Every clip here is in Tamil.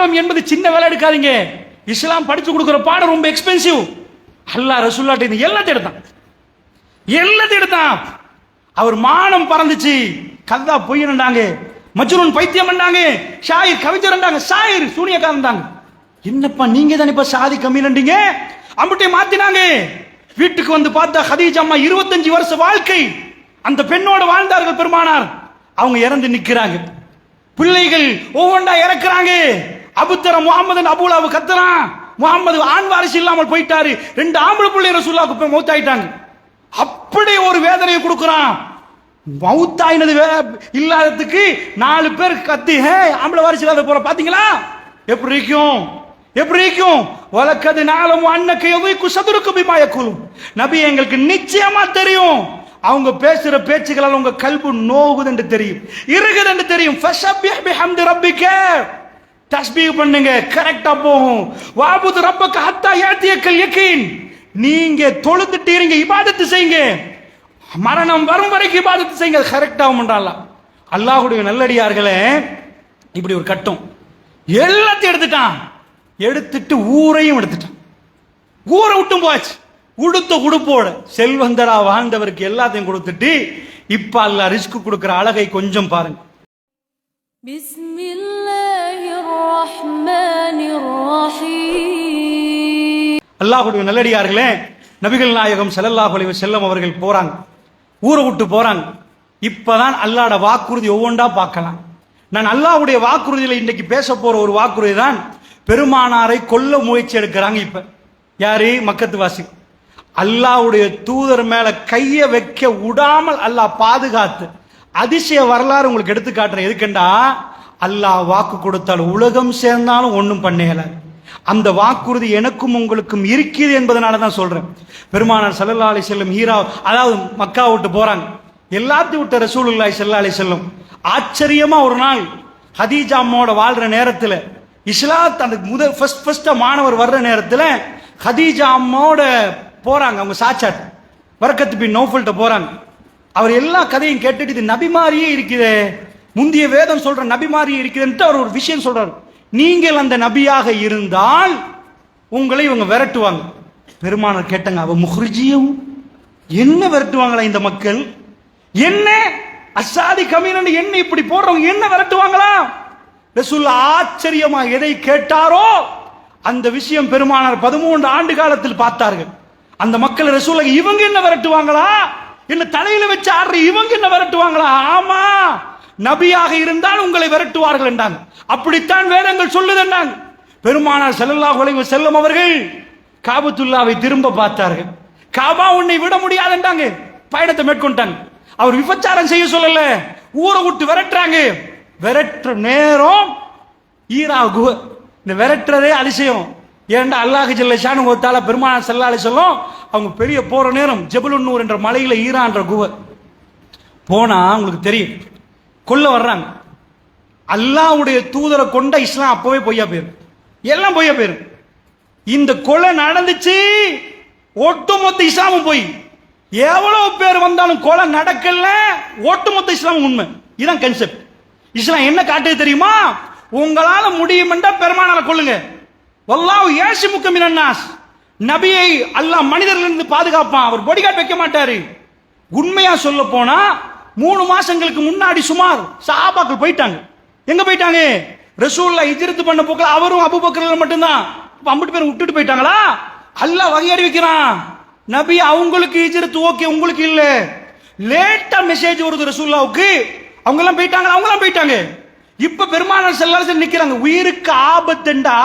பாடம் என்பது சின்ன வேலை எடுக்காதீங்க. இஸ்லாம் படிச்சு கொடுக்கிற பாடம் ரொம்ப எக்ஸ்பென்சிவ். அல்லாஹ் ரசூலுல்லாஹ் எல்லாத்தையும் எடுத்தான். அவர் மானம் பறந்துச்சு. கதா பொய்யண்டாங்க, மஜ்னூன் பைத்தியம் பண்ணாங்க, ஷாயிர் கவிஞர்ண்டாங்க, ஷாயிர் சூனியக்காரன்டாங்க. என்னப்பா நீங்க தானே இப்ப சாதி கம்மிலண்டீங்க, அம்புட்டே மாத்தினாங்க. வீட்டுக்கு வந்து பார்த்தா ஹதீஜா அம்மா 25 வருஷ வாழ்க்கை அந்த பெண்ணோட வாழ்ந்தார்கள் பெருமானார். அவங்க இறந்து நிக்கிறாங்க. பிள்ளைகள் ஒவ்வொன்றா இறக்குறாங்க. அபுத்தர முகமது அபுலாவு கத்துறான். முகமது ஆண் வாரிசு இல்லாமல் போயிட்டாரு. 2 ஆம்பளை பிள்ளை ரசூலுல்லாஹ்க்கு போய் மௌத்தாயிட்டாங்க. அப்படி ஒரு வேதனையை கொடுக்குறான். மௌத்தாயினது இல்லாததுக்கு 4 பேர் கத்தி ஆம்பளை வாரிசு இல்லாத போற பாத்தீங்களா? எப்படி இருக்கும், எப்படி இருக்கும்? வலக்கது நாளும் அன்னக்கு எவைக்கு சதுருக்கு பிமாயக்குலும். நபி எங்களுக்கு நிச்சயமா தெரியும், அவங்க பேசுற பேச்சுகளால் உங்க கல்பு நோகுது என்று தெரியும், இருக்குது என்று தெரியும். ஃபஸப்பிஹ் பிஹம்தி ரப்பிக, தஸ்பீஹ் பண்ணுங்க, கரெக்டா போகும். வஅபுது ரப்பக ஹத்தா யாத்தியக்கல் யகீன். நீங்க தொழுதுட்டீங்க, இபாதத்து செய்யுங்க, மரணம் வரும் வரைக்கும் இபாதத்து செய்யுங்க, கரெக்டா ஆகும்ன்றான் அல்லாஹ்வுடைய நல்லடியார்களே. இப்படி ஒரு கட்டம் எல்லாத்தையும் எடுத்துட்டான். எடுத்துட்டு ஊரையும் எடுத்துட்டான். ஊரை விட்டும் போச்சு. உடுத்த உடுப்போட செல்வந்தரா வாழ்ந்தவருக்கு எல்லாத்தையும் கொடுத்துட்டு இப்ப அல்லாஹ் ரிஸ்க் கொடுக்கிற அழகை கொஞ்சம் பாருங்க. அல்லாஹ்வுடைய நல்லடியார்களே, நபிகள் நாயகம் ஸல்லல்லாஹு அலைஹி வஸல்லம் அவர்கள் போறாங்க, ஊரை விட்டு போறாங்க. இப்பதான் அல்லாஹ்வோட வாக்குறுதி ஒவ்வொன்றா பார்க்கலாம். நான் அல்லாஹ்வுடைய வாக்குறுதியில இன்னைக்கு பேச போற ஒரு வாக்குறுதி தான், பெருமானாரை கொல்ல முயற்சி எடுக்கிறாங்க. இப்ப யாரு? மக்கத்து வாசி. அல்லாஹ்வுடைய தூதர் மேல கைய வைக்க விடாமல் அல்லாஹ் பாதுகாத்து அதிசய வரலாறு உங்களுக்கு எடுத்து காட்டுறேன். எதுக்குண்டா, அல்லாஹ் வாக்கு கொடுத்தால் உலகம் சேர்ந்தாலும் ஒன்றும் பண்ணல. அந்த வாக்குறுதி எனக்கும் உங்களுக்கும் இருக்குது என்பதனால தான் சொல்றேன். பெருமானார் ஸல்லல்லாஹு அலைஹி வஸல்லம் ஹீரா, அதாவது மக்கா விட்டு போறாங்க. எல்லாத்தையும் விட்ட ரசூலுல்லாஹி ஸல்லல்லாஹு அலைஹி வஸல்லம் ஆச்சரியமா ஒரு நாள் ஹதீஜா அம்மாவோட வாழ்ற நேரத்தில், இஸ்லாத் அந்த முதல் ஃபர்ஸ்ட் மாணவர் வர்ற நேரத்தில் ஹதீஜா அம்மாவோட போறாங்க. அவங்க சாச்சாட் வரக்கத்து பின் நௌஃபல்ட்ட போறாங்க. அவர் எல்லா கதையும் கேட்டுட்டு இது நபி மாதிரியே இருக்குது, முந்திய வேதம் சொல்ற நபி மாதிரியே இருக்குதுன்ட்டு அவர் ஒரு விஷயம் சொல்றாரு. நீங்கள் அந்த நபியாக இருந்தால் உங்களை இவங்க விரட்டுவாங்க. பெருமானார் கேட்டாங்க, அவ முஹ்ரிஜியும் என்ன விரட்டுவாங்களா இந்த மக்கள்? என்ன அசாதி கமீனன் என்ன இப்படி போடுறவங்க என்ன விரட்டுவாங்களா? ரசூலுல்லாஹ் ஆச்சரியமா எதை கேட்டாரோ அந்த விஷயம் பெருமானார் 13 ஆண்டு காலத்தில் பார்த்தார்கள். அந்த மக்கள் ரசூலுல்லாஹ் இவங்க என்ன விரட்டுவாங்களா, என்ன தலையில வச்சு ஆடுற இவங்க என்ன விரட்டுவாங்களா? ஆமா, நபியாக இருந்தால் உங்களை விரட்டுவார்கள் என்றாங்க. அப்படித்தான் வேதங்கள் சொல்லுது என்றாங்க. பெருமானார் ஸல்லல்லாஹு அலைஹி வஸல்லம் அவர்கள் காபத்துல்லாவை திரும்ப பார்த்தார்கள். காபா உன்னை விட முடியாது என்றாங்க. பயணத்தை மேற்கொண்டாங்க. அவர் விபச்சாரம் செய்ய சொல்லல, ஊரை விட்டு விரட்டுறாங்க. விரட்டுற நேரம் ஈரா குஹை. இந்த விரட்டுறதே அதிசயம். ஏன்டா அல்லாஹ் ஜல்ல ஷானுஹு வ தஆலா பெருமானார் ஸல்லல்லாஹு அலைஹி வஸல்லம் அவங்க பெரிய போற நேரம் ஜபலுன் நூர் என்ற மலையில ஈரா என்ற குஹை போனா உங்களுக்கு தெரியும், கொல்ல வர்றாங்க. அல்லாஹ்வுடைய தூதரை கொண்ட இஸ்லாம் அப்பவே பொய்யா போயிரும், எல்லாம் பொய்யா போயிரும். இந்த கொலை நடந்துச்சு, ஒட்டுமொத்த இஸ்லாமும் போய் எவ்வளவு பேர் வந்தாலும் கொலை நடக்கல, ஒட்டுமொத்த இஸ்லாம் உண்மை. இதுதான் கன்செப்ட். இஸ்லாம் என்ன காட்டுது தெரியுமா? உங்களால முடியும் என்றா பெருமானாரை கொல்லுங்க. வல்லாஹு யாசிமுக மினன் நாஸ். நபியை அல்லாஹ் மனிதர்களிலிருந்து பாதுகாப்பான், அவர் பாடிகார்ட் வைக்க மாட்டாரு. உண்மையா சொல்ல போனா 3 மாசங்களுக்கு முன்னாடி சுமார் சஹாபாக்கள் போயிட்டாங்க. எங்க போயிட்டாங்க? ரசூலுல்லாஹ் ஹிஜ்ரத் பண்ண போக்குல அவரும் அபூபக்கர் மட்டும்தான். அம்பிட்டு பேர் விட்டுட்டு போயிட்டாங்களா? அல்லாஹ் வகை அறிவிக்கிறான், நபி அவங்களுக்கு ஹிஜ்ரத் ஓகே, உங்களுக்கு இல்ல. லேட்டா மெசேஜ் வருது ரசூலுல்லாஹ்வுக்கு, அவங்க எல்லாம் போயிட்டாங்க, அவங்க எல்லாம் போயிட்டாங்க. இப்ப பெருமானார் ஸல்லல்லாஹு அலைஹி வஸல்லம் நிக்கிறாங்க. உயிருக்கு ஆபத்துண்டா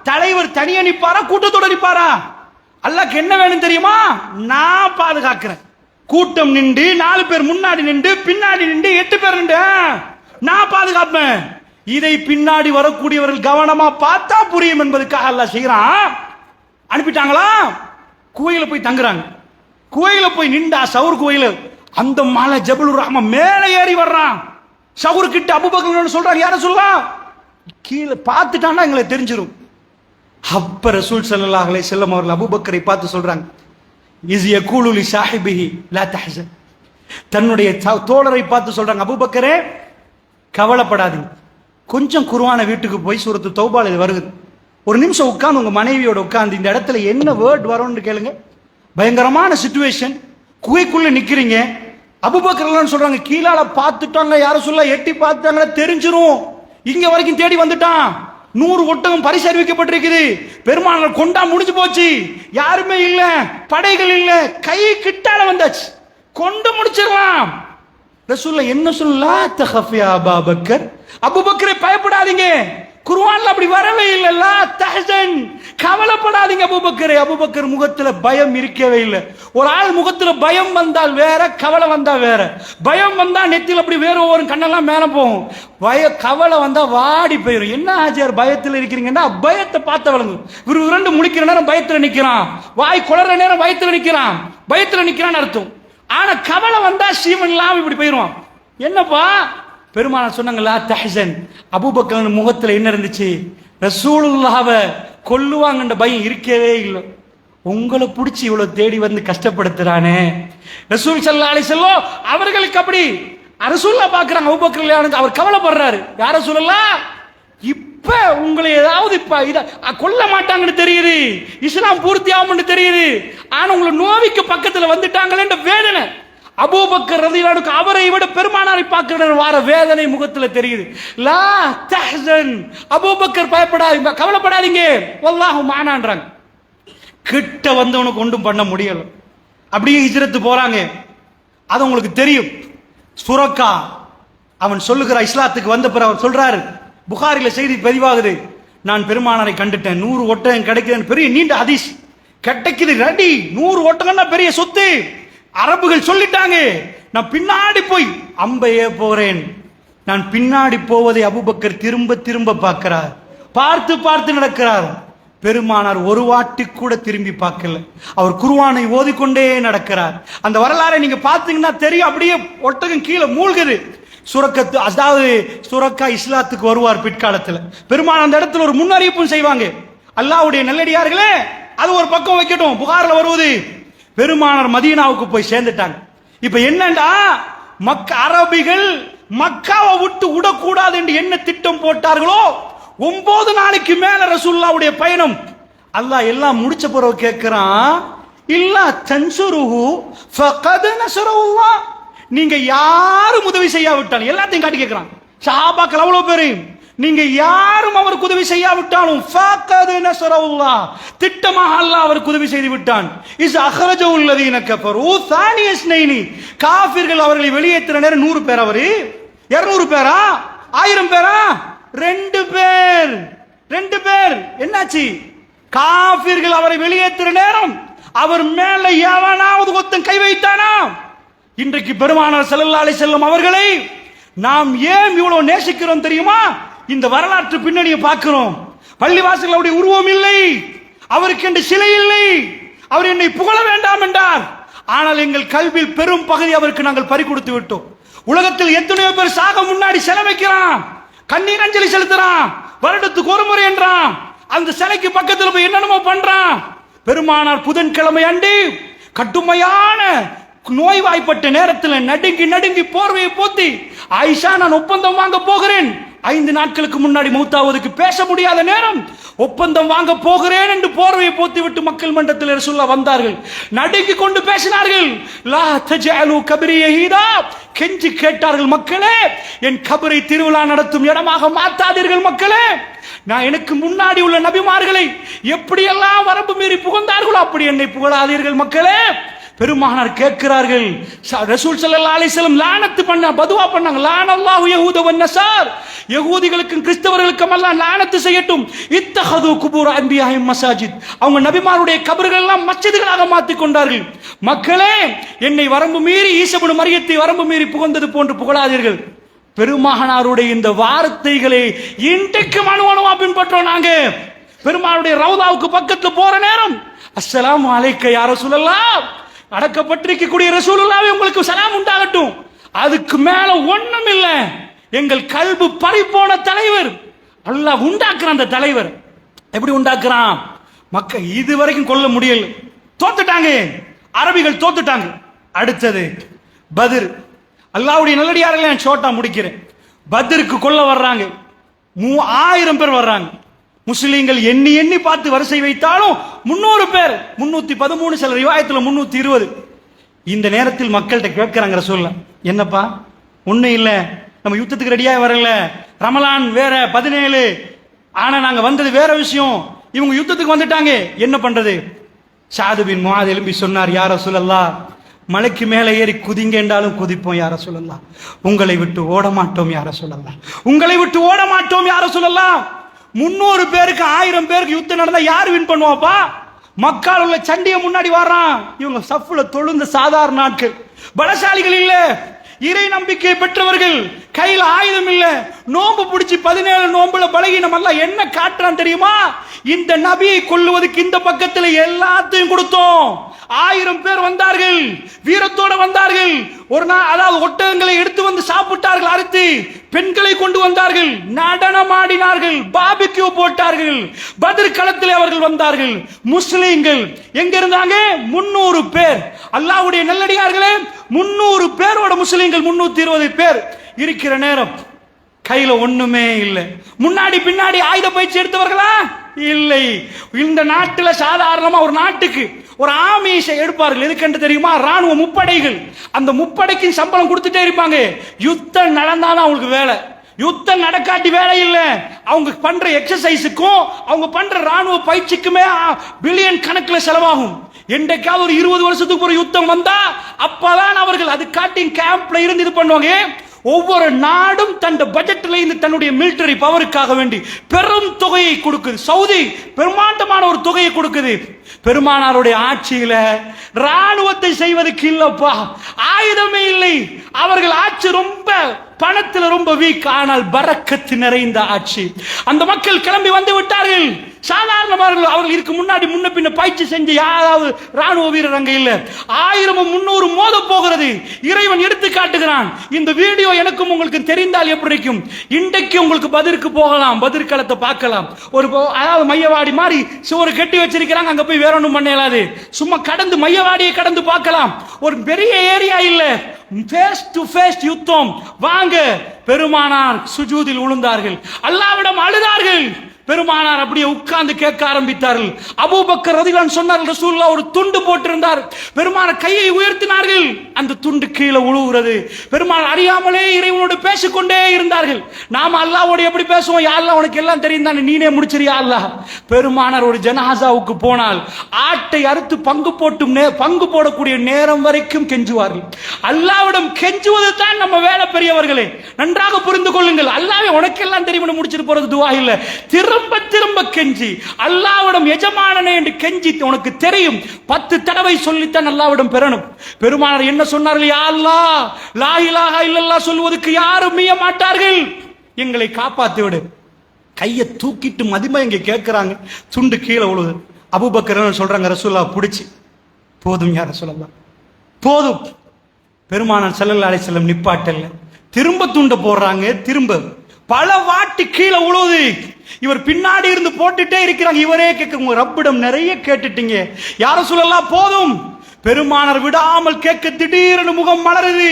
தலைவர் தனியா நிப்பாரா, கூட்டத்தோட நிப்பாரா? அல்லாஹ்க்கு என்ன வேணும் தெரியுமா? நான் பாதுகாக்கிறேன். கூட்டம் நின்று 4 பேர் முன்னாடி நின்று பின்னாடி நின்று 8 பேர் நின்று நான் பாதுகாப்பேன். இதை பின்னாடி வரக்கூடியவர்கள் கவனமா பார்த்தா புரியும் என்பதுக்காக அல்லாஹ் செய்யறான். அனுப்பிட்டாங்களா? குவையில போய் தங்குறாங்க. குவையில போய் நின்றா சவுர் குவையில அந்த மலை ஜபலுர் ரஹ்மா மேலே ஏறி வர்றான். சவுர் கிட்ட அபூபக்கர் சொல்றாங்க, யார சொல்லலாம் கீழே பார்த்துட்டான்னா எங்களை தெரிஞ்சிடும். அப்ப ரசூல் ஸல்லல்லாஹு அலைஹி வஸல்லம் அவர்கள் அபூபக்கரை பார்த்து சொல்றாங்க, இஸ் யகூலு லி ஸாஹிபிஹி லா தஹ்ஸன். தன்னுடைய தோழரை பார்த்து சொல்றாங்க, அபூபக்கரே கவலைப்படாதீங்க, கொஞ்சம் குர்ஆன வீட்டுக்கு போய் சூரத்து தௌபால இது வருது. ஒரு நிமிஷம் உட்கார்ந்து உங்க மனைவியோட உட்கார்ந்து இந்த இடத்துல என்ன வேர்ட் வரும்னு கேளுங்க. பயங்கரமான சிச்சுவேஷன், குகைக்குள்ள நிக்கிறீங்க. அபூபக்கர் சொல்றாங்க, கீழால பார்த்துட்டாங்க, யார சொல்ல எட்டி பார்த்தாங்க, தெரிஞ்சிரும் இங்க வரைக்கும் தேடி வந்துட்டான். 100 ஒட்டகம் பரிசு அறிவிக்கப்பட்டிருக்குது. பெருமானார் கொண்டா முடிஞ்சு போச்சு, யாருமே இல்ல, படைகள் இல்ல, கை கிட்டால வந்தாச்சு, கொண்டு முடிச்சிடலாம். ரசூலுல்லாஹ் என்ன சொல்லா தகஃப் யா அபூபக்கர், அபூபக்கரே பயப்படாதீங்க, குர்ஆன்ல அப்படி வரவே இல்ல, லா தஹ்சன், கவலைப்படாதீங்க அபூபக்கரே. அபூபக்கர் முகத்துல பயம் இருக்கவே இல்லை. ஒரு ஆள் முகத்துல பயம் வந்தால் வேற, கவலை வந்தா வேற. பயம் வந்தா நெத்தில அப்படி வேற ஒரு கண்ணெல்லாம் மேல போகும், கவலை வந்தா வாடி போயிடும். என்ன ஆச்சார் பயத்துல இருக்கிறீங்கன்னா, பயத்தை பார்த்த வழங்கு. விருண்டு முழிக்கிற நேரம் பயத்துல நிக்கிறான், வாய் குளற நேரம் பயத்துல நிக்கிறான், பயத்துல நிக்கிறான்னு அர்த்தம். ஆனா கவலை வந்தா சீவன் இல்லாம இப்படி போயிருவான். என்னப்பா பெருமானார் சொன்னாங்களா தஹ்சன். அபூபக்கர் முகத்துல என்ன இருந்துச்சு, ரசூலுல்லாஹ்வை கொல்லுவாங்கன்ற பயம் இருக்கவே இல்லை. உங்களை பிடிச்சி இவ்வளவு தேடி வந்து கஷ்டப்படுத்துறானே ரசூல் ஸல்லல்லாஹு அலைஹி வஸல்லம் அவர்களுக்கு அப்படி ரசூலுல்லாஹ் பார்க்கறாங்க. அபூபக்கர் அவர் கவலைப்படுறாரு, யார சொல்லலாம், இப்ப உங்களை ஏதாவது இப்ப இத கொல்ல மாட்டாங்கன்னு தெரியுது, இஸ்லாம் பூர்த்தி ஆகும்னு தெரியுது, ஆனா உங்களை நோவிக்கு பக்கத்துல வந்துட்டாங்களேன்ற வேதனை அபூபக்கர் ரலியல்லாஹு அன்ஹு அவரை விட பெருமானாரை பார்க்கிற வார வேதனை முகத்துல தெரியுது. லா தஹ்சன், அபூபக்கர் பயப்படாதீங்க, கவலைப்படாதீங்க, வல்லாஹு மஅனான்றாங்க. கிட்ட வந்தவனுக்கு ஒன்றும் பண்ண முடியல. அப்படியே ஹிஜ்ரத் போறாங்க. அது உங்களுக்கு தெரியும். சுரக்கா அவன் சொல்லுகிற இஸ்லாத்துக்கு வந்த பிறகு அவன் சொல்றாரு, புகாரில செய்தி பதிவாகுது, நான் பெருமானாரை கண்டுட்டேன், 100 ஒட்டகம் கிடைக்குது, பெரிய நீண்ட ஹதீஸ் கிடைக்குது, ரெடி, 100 ஒட்டகம்னா பெரிய சொத்து. அரபுகள் சொல்லிட்டாங்க, நான் பின்னாடி போய் அம்பையே போறேன். நான் பின்னாடி போவதை அபூபக்கர் திரும்ப திரும்ப பார்க்கிறார், பார்த்து பார்த்து நடக்கிறார். பெருமானார் ஒரு வாட்டி கூட திரும்பி பார்க்கல, அவர் குர்ஆனை ஓதிக்கொண்டே நடக்கிறார். அந்த வரலாறை நீங்க பார்த்தீங்கன்னா தெரியும், அப்படியே ஒட்டகம் கீழே மூழ்குது. சுரக்கத்து அதாவது சுரக்கா இஸ்லாத்துக்கு வருவார் பிற்காலத்தில். பெருமானார் அந்த இடத்துல ஒரு முன்னறிவிப்பும் செய்வாங்க. அல்லாஹ்வுடைய நல்லடியார்களே, அது ஒரு பக்கம் வைக்கட்டும், புகார்ல வருவது பெருமானார் மதீனாவுக்கு போய் சேர்ந்துட்டாங்க. இப்ப என்னண்டா, அரபிகள் மக்காவை விட்டு விடக்கூடாது என்று என்ன திட்டம் போட்டார்களோ, 9 நாளைக்கு மேல ரசூலுல்லாஹ்வுடைய பயணம். அல்லாஹ் எல்லாம் முடிச்ச பிறகு கேட்கிறான், இல்லா தன்சுருஹு ஃபகத் நஸரல்லாஹ், நீங்க யாரும் உதவி செய்யாவிட்டாலும், எல்லாத்தையும் காட்டி கேட்கிறான். சஹாபாக்கள் அவ்வளவு பேரு, நீங்க யாரும் அவருக்கு உதவி செய்யாவிட்டாலும் ஃபகத் நஸரல்லாஹ், திட்டமாக அல்லாஹ் அவருக்கு உதவி செய்து விட்டான். இஸ் அஹ்ரஜுல் லதீன கஃபரு தானி இஸ்னைனி, காஃபிர்கள் அவர்களை வெளியேற்ற நேரம் 100 பேர், அவரு 200 பேரா 1000 பேரா 2 பேர். 2 பேர் என்னாச்சு, காஃபிர்கள் அவரை வெளியேற்ற நேரம் அவர் மேல எவனாவது ஒருத்தன் கை வைத்தானா? இன்றைக்கு பெருமானார் ஸல்லல்லாஹு அலைஹி வஸல்லம் அவர்களை நாம் ஏன் இவ்வளவு நேசிக்கிறோம் தெரியுமா? இந்த வரலாற்று பின்னணியை பார்க்கிறோம். பள்ளிவாசல் அவருடைய உருவம் இல்லை, அவருக்கு என்று சிலை இல்லை, அவர் என்னை புகழ வேண்டாம் என்றார். ஆனால் எங்கள் கல்வியில் பெரும் பகுதி அவருக்கு நாங்கள் பறி கொடுத்து விட்டோம். உலகத்தில் எத்தனையோ பேர் சாக முன்னாடி செலவைக்கிறான், கண்ணீர் அஞ்சலி செலுத்துறான், வருடத்துக்கு ஒரு முறை என்றான், அந்த சிலைக்கு பக்கத்தில் போய் என்னென்னமோ பண்றான். பெருமானார் புதன்கிழமை அன்று கடுமையான நோய்வாய்ப்பட்ட நேரத்தில் நடுங்கி நடுங்கி போர்வையை போத்தி, ஆயிஷா நான் ஒப்பந்தம் வாங்க போகிறேன், 5 நாட்களுக்கு முன்னாடி மௌத்தாவதுக்கு பேச முடியாத நேரம், ஒப்பந்தம் வாங்க போகிறேன் என்று போர்வையை போத்தி விட்டு மக்கள் மன்றத்தில் ரசூலுல்லாஹ் வந்தார்கள். நடுங்கி கொண்டு பேசினார்கள், லா தஜஅலு கப்ரி யஹீதா, கெஞ்சி கேட்டார்கள், மக்களே என் கபரை திருவிழா நடத்தும் இடமாக மாத்தாதீர்கள் மக்களே. நான் எனக்கு முன்னாடி உள்ள நபிமார்களை எப்படியெல்லாம் வரம்பு மீறி புகழ்ந்தார்களோ அப்படி என்னை புகழாதீர்கள் மக்களே. பெருமானார் கேட்கிறார்கள், ரசூல் ஸல்லல்லாஹு அலைஹி வஸல்லம் லானத் பண்ண பதுவா பண்ணாங்க, லானல்லாஹு யஹூத வன் நஸார், யகூதிகளுக்கும் கிறிஸ்தவர்களுக்கும் அல்லாஹ் லானத் செய்யட்டும். இத்தஹது குபூர் அன்பியாஹிம் மசாஜித், அவங்க நபிமாருடைய கபர்கள் எல்லாம் மஸ்ஜிதுகளாக மாற்றிக் கொண்டார்கள். மக்களே என்னை வரம்பு மீறி ஈசா இப்னு மரியத்தை வரம்பு மீறி புகழ்ந்தது போன்று புகழாதீர்கள். பெருமானாருடைய இந்த வார்த்தைகளை இன்றைக்கு அணுவணுவா பின்பற்றோம். நாங்க பெருமானுடைய ரவுதாவுக்கு பக்கத்துல போற நேரம், அஸ்ஸலாமு அலைக்க யா ரசூலல்லாஹ், அடக்கப்பட்டிருக்கக்கூடிய ரசூலுல்லாஹ்வே உங்களுக்கு சலாம் உண்டாகட்டும். அதுக்கு மேல ஒண்ணும் இல்ல. எங்கள் கல்பு பறிபோன தலைவர் அல்லாஹ் உண்டாக்குறான். அந்த தலைவர் எப்படி உண்டாக்குறான்? மக்கள் இதுவரைக்கும் கொல்ல முடியல, தோத்துட்டாங்க, அரபிகள் தோத்துட்டாங்க. அடுத்தது பத்ர். அல்லாஹ்வுடைய நல்லடியார்களே, நான் ஷார்ட்டா முடிக்கிறேன். பத்ருக்கு கொல்ல வர்றாங்க. 1000 பேர் வர்றாங்க. முஸ்லீம்கள் எண்ணி எண்ணி பார்த்து வரிசை வைத்தாலும் 300 பேர், 313, சில ரிவாயத்துல 320. இந்த நேரத்தில் மக்கள்கிட்ட கேட்கிறாங்க ரசூலுல்லாஹ், என்னப்பா ஒண்ணும் இல்ல, நம்ம யுத்தத்துக்கு ரெடியா வரல, ரமலான் வேற 17, ஆனா நாங்க வந்தது வேற விஷயம், இவங்க யுத்தத்துக்கு வந்துட்டாங்க, என்ன பண்றது? சாது பின் முஆத் எழும்பி சொன்னார், யா ரசூலல்லாஹ், மலைக்கு மேலே ஏறி குதிங்க என்றாலும் குதிப்போம் யா ரசூலல்லாஹ், உங்களை விட்டு ஓட மாட்டோம் யா ரசூலல்லாஹ், உங்களை விட்டு ஓட மாட்டோம் யா ரசூலல்லாஹ். 300 பேருக்கு 1000 பேருக்கு யுத்தம் நடந்தா யார் வின் பண்ணுவாப்பா? மக்கள் உள்ள சண்டிய முன்னாடி வர்றான், இவங்க சஃப்ல தொழுந்த சாதாரண நாட்கள், பலசாலிகள் இல்ல, இறை நம்பிக்கை பெற்றவர்கள், கையில ஆயுதம் இல்ல, நோம்பு பிடிச்சி 17 நோம்புல பலகீனம் அல்ல என்ன காட்டுறான் தெரியுமா? இந்த நபியை கொல்லுவதற்கு இந்த பக்கத்துல எல்லாத்தையும் கொடுத்தோம். 1000 பேர் வந்தார்கள், வீரத்தோட வந்தார்கள். ஒரு நாள் அதாவது ஒட்டகங்களை எடுத்து வந்து சாப்பிட்டார்கள், அறுத்து பெண்களை கொண்டு வந்தார்கள், நடனமாடினார்கள், பாபிக்யூ போட்டார்கள். பத்ர் களத்தில் அவர்கள் வந்தார்கள். முஸ்லிம்கள் எங்க இருந்தாங்க? 300 பேர். அல்லாஹ்வுடைய நல்லடியார்களே, 300 பேரோட முஸ்லிம்கள் 320 பேர் இருக்கிற நேரம் கையில ஒண்ணுமே இல்லை. முன்னாடி பின்னாடி ஆயுத பயிற்சி எடுத்தவர்களா? இல்லை. இந்த நாட்டுல சாதாரணமா ஒரு நாட்டுக்கு ஒரு ஆமிஷை எடுப்பார்கள். எதுக்கென்று தெரியுமா? ராணுவ முப்படைகள். அந்த முப்படைக்கு சம்பளம் கொடுத்துட்டே இருப்பாங்க. யுத்தம் நடந்தாதான் அவங்களுக்கு வேலை, யுத்தம் நடக்காட்டி வேலை இல்ல. அவங்க பண்ற எக்ஸசைஸுக்கும் அவங்க பண்ற ராணுவ பயிற்சிக்குமே பில்லியன் கணக்கில் செலவாகும். என்றைக்காவது ஒரு 20 வருஷத்துக்கு ஒரு யுத்தம் வந்தா அப்பதான் அவர்கள் அது காட்டிங் கேம்ப்ல இருந்து இது பண்ணுவாங்க. ஒவ்வொரு நாடும் தன் பட்ஜெட்ல இருந்து தன்னுடைய மிலிட்டரி பவருக்காக வேண்டி பெரும் தொகையை கொடுக்குது. சவுதி பெருமாண்டமான ஒரு தொகையை கொடுக்குது. பெருமானாருடைய ஆட்சியில ராணுவத்தை செய்வதற்கு இல்லப்பா, ஆயுதமே இல்லை. அவர்கள் ஆட்சி ரொம்ப பணத்தில் ரொம்ப வீக், ஆனால் பரக்கத்து நிறைந்த ஆட்சி. அந்த மக்கள் கிளம்பி வந்து விட்டார்கள். சாதாரணமாக அவர்கள் இதுக்கு முன்னாடி முன்ன பின்ன பயிற்சி செஞ்ச யாராவது ராணுவ வீரர் அங்க இல்ல. 1000 300 மோத போகிறது. இறைவன் எடுத்து காட்டுகிறான். இந்த வீடியோ எனக்கும் உங்களுக்கு தெரிந்தால் எப்படி இருக்கும்? இன்றைக்கு உங்களுக்கு பதிருக்கு போகலாம், பதிர் களத்தை பார்க்கலாம். ஒரு அதாவது மையவாடி மாதிரி சுவர் கட்டி வச்சிருக்கிறாங்க, அங்க போய் வேற ஒன்றும் பண்ண இயலாது. சும்மா கடந்து மையவாடியை கடந்து பார்க்கலாம். ஒரு பெரிய ஏரியா இல்ல, ஃபேஸ் டு ஃபேஸ் யுத்தம். வாங்க. பெருமானார் சுஜூதில் விழுந்தார்கள், அல்லாஹ்விடம் அழுதார்கள். பெருமானார் அப்படியே உட்கார்ந்து கேட்க ஆரம்பித்தார்கள். அபூபக்கர் ரலியல்லாஹு சொன்னார்கள், ரசூலுல்லாஹ் ஒரு துண்டு போட்டிருந்தார். பெருமானார் கையை உயர்த்தினார்கள், அந்த துண்டு கீழே விழுகிறது. பெருமானார் அறியாமலே இறைவனோடு பேசிக்கொண்டே இருந்தார்கள். நாம அல்லாஹ்வோடு எப்படி பேசுவோம்? யா அல்லாஹ் உனக்கு எல்லாம் தெரியும் தானே, நீனே முடிச்சிரியா அல்லாஹ். பெருமானார் ஒரு ஜனாசாவுக்கு போனால் ஆட்டை அறுத்து பங்கு போடக்கூடிய நேரம் வரைக்கும் கெஞ்சுவார்கள். அல்லாஹ்விடம் கெஞ்சுவது தான் நம்ம வேலை. பெரியவர்களே நன்றாக புரிந்து கொள்ளுங்கள். அல்லாஹ்வே உனக்கு எல்லாம் தெரியும் முடிச்சிட்டு போறது துவா இல்ல. திரும்ப திரும்ப கெஞ்சி அல்லாஹ்விடம் எஜமானனே என்று கெஞ்சி உனக்கு தெரியும் 10 தடவை சொல்லித்தான் அல்லாஹ்விடம் பெறணும். பெருமானார் என்ன சொன்னார்கள்? யா அல்லாஹ், லா இலாஹா இல்லல்லாஹ் சொல்வதற்கு யாரும் மீய மாட்டார்கள், எங்களை காப்பாத்தி விடு. கையை தூக்கிட்டு மதிமயங்கி கேட்கிறாங்க. துண்டு கீழே விழுது. அபூபக்கர் சொல்றாங்க, ரசூலுல்லாஹ் பிடிச்சி, போதும் யா ரசூலல்லாஹ் போதும். பெருமானார் ஸல்லல்லாஹு அலைஹி வஸல்லம் நிப்பாட்டல்ல, திரும்ப துண்ட போடுறாங்க. திரும்ப பல வாட்டி கீழே உழுவுது. இவர் பின்னாடி இருந்து போட்டுட்டே இருக்கிறாங்க. இவரே கேட்க, உங்க ரப்பிடம் நிறைய கேட்டுட்டீங்க யா ரசூலல்லாஹ் போதும். பெருமானார் விடாமல் கேட்க திடீரென முகம் மலருது.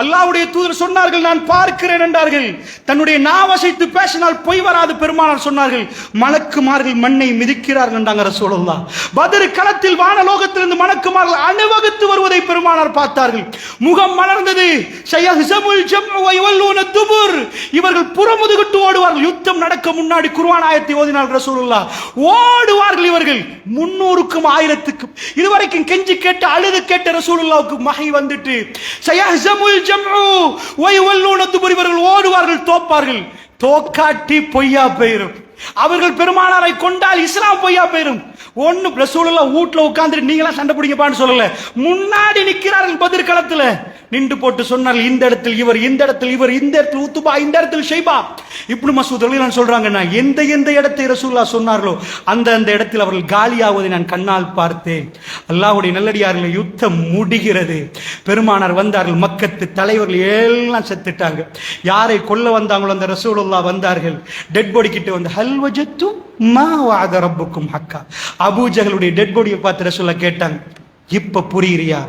அல்லாஹ்வுடைய தூதர் சொன்னார்கள், நான் பார்க்கிறேன் என்றார்கள். தன்னுடைய நாவசைத்து பேசினால் பொய் வராது. பெருமானார் சொன்னார்கள், மலக்குமார்கள் மண்ணை மிதிக்கிறார்கள் என்றாங்க ரசூலுல்லாஹ். பத்ர் களத்தில் வானலோகத்திலிருந்து மலக்குமார்கள் அணிவகுத்து வருவதை பெருமானார் பார்த்தார்கள். முகம் மலர்ந்தது. ஸயஹ்ஸமுல் ஜம்உ வ யவல்லூன துபுர், இவர்கள் புறமுதுகிட்டு ஓடுவார்கள். யுத்தம் நடக்க முன்னாடி குர்ஆன் ஆயத்தை ஓதினார் ரசூலுல்லாஹ். ஓடுவார்கள் இவர்கள் 300க்கும் 1000க்கும். இதுவரைக்கும் கெஞ்சி கேட்டு அழுது கேட்ட ரசூலுல்லாஹ்வுக்கு மஹி வந்துட்டு ஸயஹ்ஸமுல் ஜம்உ வ யவல்லூன துபுர், இவர்கள் ஓடுவார்கள், தோப்பார்கள். தோக்காட்டி பொய்யா போயிரும். அவர்கள் பெருமானாரை கொண்டால் இஸ்லாம் பொய்யா போயிரும். ஒன்னு ரசூலுல்லாஹ் வீட்ல உட்கார்ந்து நீங்களா சண்டை பிடிங்கப்பான்னு சொல்லல, முன்னாடி நிக்கிறார்கள் பத்ர் களத்துல. நின்று போட்டு சொன்னார்கள், இந்த இடத்தில் இவர், இந்த இடத்தில் இவர், இந்த இடத்தில் உத்துபா, இந்த இடத்தில் ஷைபா. இப்னு மஸ்ஊத் ரலியல்லாஹு சொல்றாங்க, நான் எந்த இடத்தை ரசூலுல்லாஹ் சொன்னார்களோ அந்த இடத்தில் அவர்கள் காலியாவதை நான் கண்ணால் பார்த்தேன். அல்லாஹ்வுடைய நல்லடியார்கள், யுத்தம் முடிகிறது. பெருமானார் வந்தார்கள். மக்கத்து தலைவர்கள் எல்லாம் செத்துட்டாங்க. யாரை கொல்ல வந்தாங்களோ அந்த ரசூலுல்லாஹ் வந்தார்கள். டெட் பாடி கிட்ட வந்து, ஹல் வஜத்து மா வஅத ரப்புக்கும் ஹக்கா. அபூ ஜஹலுடைய டெட் பாடியை பார்த்து ரசூலுல்லாஹ் கேட்டாங்க, இப்ப புரியுறியா?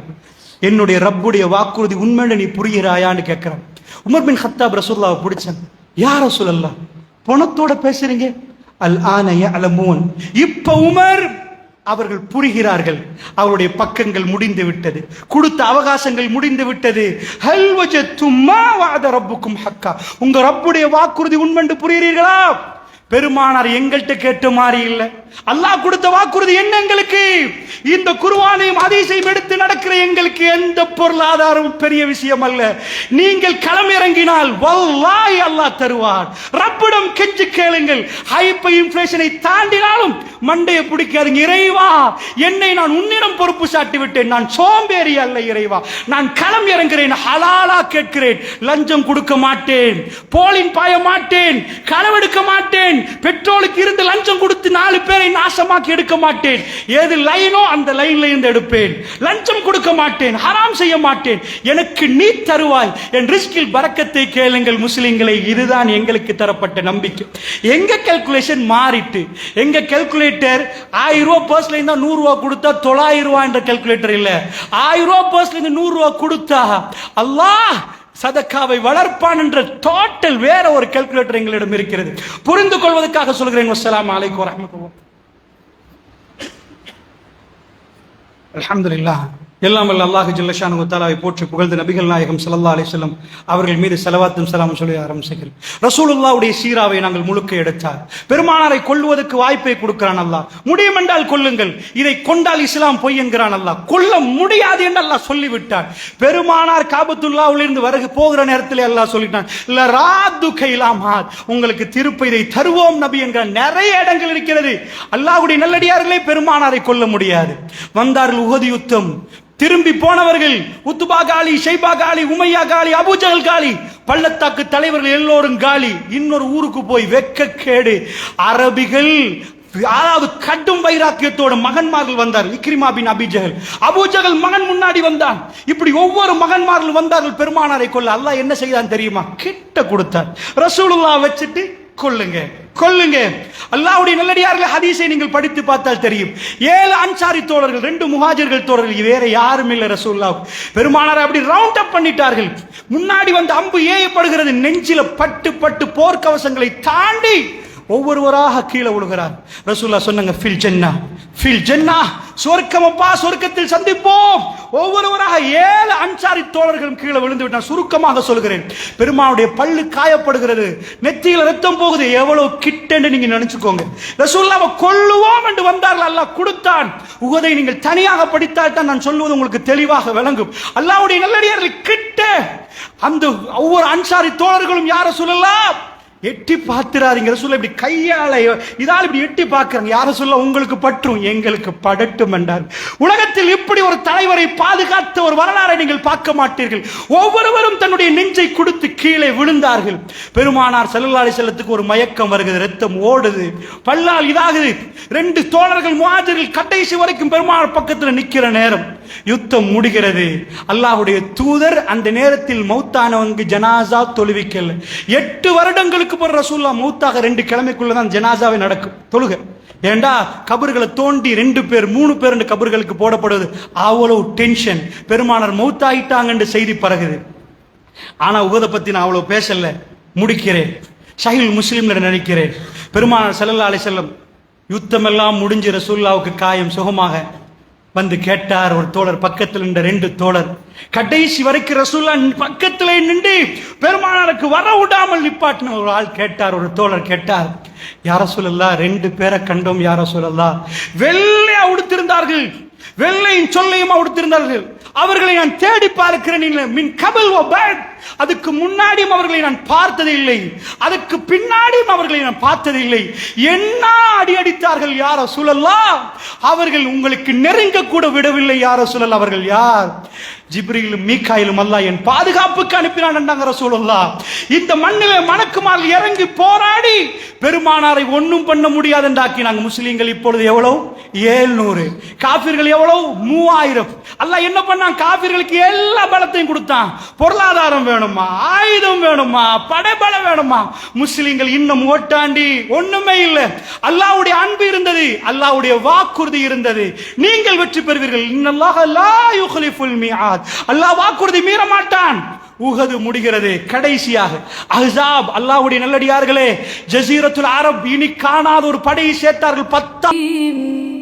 என்னுடைய ரப்புடைய வாக்குறுதி உண்மையில நீ புரிகிறாயான்னு கேட்கிறான். உமர் பின் கத்தாப் ரசூலுல்லாஹ் பிடிச்சாங்க. யா ரசூலல்லாஹ் பணத்தோட பேசுறீங்க. அல் ஆன யஅலமூன், இப்ப உமர் அவர்கள் புரிகிறார்கள். அவருடைய பக்கங்கள் முடிந்து விட்டது, கொடுத்த அவகாசங்கள் முடிந்து விட்டது. ஹல் வஜத்தும் மா வஅத ரப்புக்கும் ஹக்கா, உங்க ரப்புடைய வாக்குறுதி உண்மைன்னு புரிகிறீர்களா? பெருமானார் எங்கள்கிட்ட கேட்ட மாதிரி இல்லை. அல்லாஹ் கொடுத்த வாக்குறுதி என்ன எங்களுக்கு? இந்த குர்ஆனையும் ஹதீஸையும் எடுத்து நடக்கிற எங்களுக்கு எந்த பொருளாதாரமும் பெரிய விஷயம் அல்ல. நீங்கள் களமிறங்கினால் வல்லாஹி அல்லாஹ் தருவார். ரப்பிடம் கெஞ்சி கேளுங்கள். ஹைப்பர் இன்ஃப்ளேஷனை தாண்டினாலும் மண்டையை பிடிக்காதீங்க. இறைவா, என்னை நான் உன்னிடம் பொறுப்பு சாட்டி விட்டேன். நான் சோம்பேறி அல்ல இறைவா. நான் களம் இறங்குகிறேன், ஹலாலா கேட்கிறேன். லஞ்சம் கொடுக்க மாட்டேன், போலின் பாய மாட்டேன், களவெடுக்க மாட்டேன், பெட்ரோலுக்கு இருந்து லஞ்சம் கொடுத்து 4 பேரை நாசமாக்கி எடுக்க மாட்டேன். ஏது லைனோ அந்த லைன்ல இருந்து எடுப்பேன். லஞ்சம் கொடுக்க மாட்டேன், ஹராம் செய்ய மாட்டேன். எனக்கு நீ தருவாய். என் ரிஸ்கில் பரக்கத்தை கேளுங்கள் முஸ்லிம்களை. இதுதான் எங்களுக்கு தரப்பட்ட நம்பிக்கை. எங்க கால்குலேஷன் மாறிட்டு, எங்க கால்குலேட்டர் 1000 ரூபாய் பர்ஸ்ல இருந்தா 100 ரூபாய் கொடுத்தா 900 ரூபாய் என்ற கால்குலேட்டர் இல்ல. 1000 ரூபாய் பர்ஸ்ல இருந்து 100 ரூபாய் கொடுத்தா அல்லாஹ் சதக்காவை வளர்ப்பான் என்ற டோட்டல் வேற ஒரு கால்குலேட்டர் எங்களிடம் இருக்கிறது. புரிந்து கொள்வதற்காக சொல்கிறேன். வஸ்ஸலாமு அலைக்கும் வரஹ்மத்துல்லாஹ். அல்ஹம்துலில்லாஹ். எல்லாம் வல்ல அல்லாஹ் ஜல்ல ஷானஹு தஆலாவை போற்றி புகழ்ந்து நபிகள் நாயகம் ஸல்லல்லாஹு அலைஹி வஸல்லம் அவர்கள் மீது ஸலவாத்தும் ஸலாமும் சொல்லி ஆரம்பிக்கிறேன். ரசூலுல்லாஹ்வுடைய சீராவை நாங்கள் முழுக்க எடுத்தார். பெருமானாரை கொல்லுவதற்கு வாய்ப்பை கொடுக்கிறான் அல்லாஹ். முடியும் என்றால் கொல்லுங்கள், இதை கொண்டால் இஸ்லாம் பொய் என்கிறான் அல்லாஹ். கொல்ல முடியாது என்று அல்லாஹ் சொல்லிவிட்டான். பெருமானார் காபத்துல்லாஹ்வில் இருந்து வருகை போகிற நேரத்தில் அல்லாஹ் சொல்லிட்டான், லராது கைலாமாத், உங்களுக்கு திருப்ப இதை தருவோம் நபி என்கிற நிறைய இடங்கள் இருக்கிறது. அல்லாஹ்வுடைய நல்லடியார்களே பெருமானாரை கொல்ல முடியாது. வந்தார்கள் உஹது யுத்தம். திரும்பி போனவர்கள் உத்பா காலி, ஷைபா காலி, உமையா காலி, அபூஜஹல் காலி, பள்ளத்தாக்கு தலைவர்கள் எல்லோரும் காலி. இன்னொரு ஊருக்கு போய் வெட்கக்கேடு. அரபிகள் அதாவது கடும் வைராக்கியத்தோட மகன்மார்கள் வந்தார். இக்ரிமா பின் அபி ஜஹல், அபூஜஹல் மகன் முன்னாடி வந்தான். இப்படி ஒவ்வொரு மகன்மார்கள் வந்தார்கள் பெருமானாரை கொல்ல. அல்லாஹ் என்ன செய்தான் தெரியுமா? கிட்ட கொடுத்தார். ரசூலுல்லாஹ் வச்சுட்டு கொல்லுங்க கொல்லுங்க. அல்லாஹ்வுடைய நல்லடியார்களே, ஹதீஸை நீங்கள் படித்து பார்த்தால் தெரியும். 7 அன்சாரி தோழர்கள், 2 முஹாஜிர்கள் தோழர்கள், வேற யாரும் இல்லை ரசூலுல்லாஹ். பெருமானாரை அப்படி ரவுண்ட் அப் பண்ணிட்டார்கள். முன்னாடி வந்து அம்பு ஏயப்படுகிறது. நெஞ்சில பட்டு பட்டு போர்க்கவசங்களை தாண்டி ஒவ்வொருவராக கீழே விழுகிறார். ரசூலுல்லாஹ் சொன்னாங்க, ஃபில் ஜன்னா, ஃபில் ஜன்னா, சொர்க்கமப்பா, சொர்க்கத்தில் சந்திப்போம். ஒவ்வொருவராக 7 அன்சாரி தோழர்களும் கீழே விழுந்து விட்டார். சுருக்கமாக சொல்கிறேன், பெருமானுடைய பல்லு காயப்படுகிறது, நெத்தியில ரத்தம் போகுது. எவ்வளவு கிட்டன்னு நீங்க நினைச்சுக்கோங்க. ரசூலுல்லாஹ் கொல்லுவோம் என்று வந்தார்கள். அல்லாஹ் கொடுத்தான். உஹதை நீங்கள் தனியாக படித்தால் தான் நான் சொல்வது உங்களுக்கு தெளிவாக விளங்கும். அல்லாஹ்வுடைய நல்லடியார்கள் கிட்ட அந்த ஒவ்வொரு அன்சாரி தோழர்களும் யார சொல்லலாம் எட்டி பார்த்துறாதீங்க. ரசூலுல்லாஹ் இப்படி கையால இதால் இப்படி எட்டி பார்க்கறாங்க. யார சொல்ல உங்களுக்கு பற்றும், எங்களுக்கு படட்டும் என்றார். உலகத்தில் இப்படி ஒரு தலைவரை பாதுகாத்த ஒரு வரலாறை நீங்கள் பார்க்க மாட்டீர்கள். ஒவ்வொருவரும் தன்னுடைய நெஞ்சை கொடுத்து கீழே விழுந்தார்கள். பெருமானார் ஸல்லல்லாஹு அலைஹி வஸல்லத்துக்கு ஒரு மயக்கம் வருகிறது, ரத்தம் ஓடுது, பல்லால் இதாகுது. 2 தோழர்கள் முஹாஜிர்கள் கடைசி வரைக்கும் பெருமானார் பக்கத்தில் நிக்கிற நேரம் யுத்தம் முடிகிறது. அல்லாஹ்வுடைய தூதர் அந்த நேரத்தில் மௌத்தானவங்க ஜனாசா தொழுவிக்கல. 8 வருடங்களுக்கு பிறகு ரசூலுல்லாஹ் மௌத்தாக 2 கிழமைக்குள்ளதான் ஜனாசாவே நடக்கும் தொழுகை. ஏண்டா கபர்களை தோண்டி 2 பேர் 3 பேர் கபர்களுக்கு போடப்படுவது. அவ்வளவு டென்ஷன். பெருமானார் மௌத்தாயிட்டாங்க என்று செய்தி பரகுது. ஆனா உஹதை பத்தி நான் அவ்வளவு பேசல, முடிக்கிறேன். ஸஹீஹ் முஸ்லிம்ல நினைக்கிறேன். பெருமானார் ஸல்லல்லாஹு அலைஹி வஸல்லம் யுத்தம் எல்லாம் முடிஞ்சு ரசூலுல்லாஹ்வுக்கு காயம் சுகமாக வந்து கேட்டார். ஒரு தோழர் பக்கத்தில் நின்ற 2 தோழர் கடைசி வரைக்கும் ரசூலுல்லாஹ் பக்கத்திலே நின்று பெருமானாருக்கு வர விடாமல் நிப்பாட்டின ஒரு ஆள் கேட்டார். ஒரு தோழர் கேட்டார், யா ரசூலல்லாஹ் 2 பேரை கண்டோம் யா ரசூலல்லாஹ், வெள்ளையா உடுத்திருந்தார்கள், வெள்ளையும் சொல்லையும் உடுத்திருந்தார்கள். அவர்களை நான் தேடி பார்க்கிறேன். மின் கபல் வ பஅத், அதுக்கு முன்னாடியும் அவர்களை நான் பார்த்தது இல்லை, அதுக்கு பின்னாடியும் அவர்களை நான் பார்த்தது இல்லை. என்ன அடி அடித்தார்கள் யா ரசூலல்லாஹ், அவர்கள் உங்களுக்கு நெருங்க கூட விடவில்லை யா ரசூலல்லாஹ். அவர்கள் யார்? ஜிப்ரீலும் மீகாயிலும் அல்லாஹ் என் பாதுகாப்புக்கு அனுப்பினான் என்றாங்க ரசூலுல்லாஹ். இந்த மண்ணிலே மலக்குமார்கள் இறங்கி போராடி பெருமானாரை ஒன்றும் பண்ண முடியாது என்றாக்கினாங்க. முஸ்லிம்கள் இப்பொழுது எவ்வளவு? 700. காபிர்கள் எவ்வளவு? 3000. அல்லாஹ் என்ன பண்ணான்? காபிர்களுக்கு எல்லா பலத்தையும் கொடுத்தான். பொருளாதாரம் வேணுமா, ஆயுதம் வேணுமா, படைபலம் வேணுமா? முஸ்லிம்கள் இன்னும் ஓட்டாண்டி ஒண்ணுமே இல்லை. அல்லாஹ்வுடைய அன்பு இருந்தது, அல்லாஹ்வுடைய வாக்குறுதி இருந்தது. நீங்கள் வெற்றி பெறுவீர்கள். இன்னல்லாஹ லா யுக்லிஃபுல் மிஆத், அல்லாஹ் வாக்குறுதி மீற மாட்டான். உஹது முடிகிறது. கடைசியாக அஹ்ஸாப். அல்லாஹ்வுடைய நல்லடியார்களே, ஜஸீரத்துல் அரப் இனி காணாத ஒரு படையை சேர்த்தார்கள். 10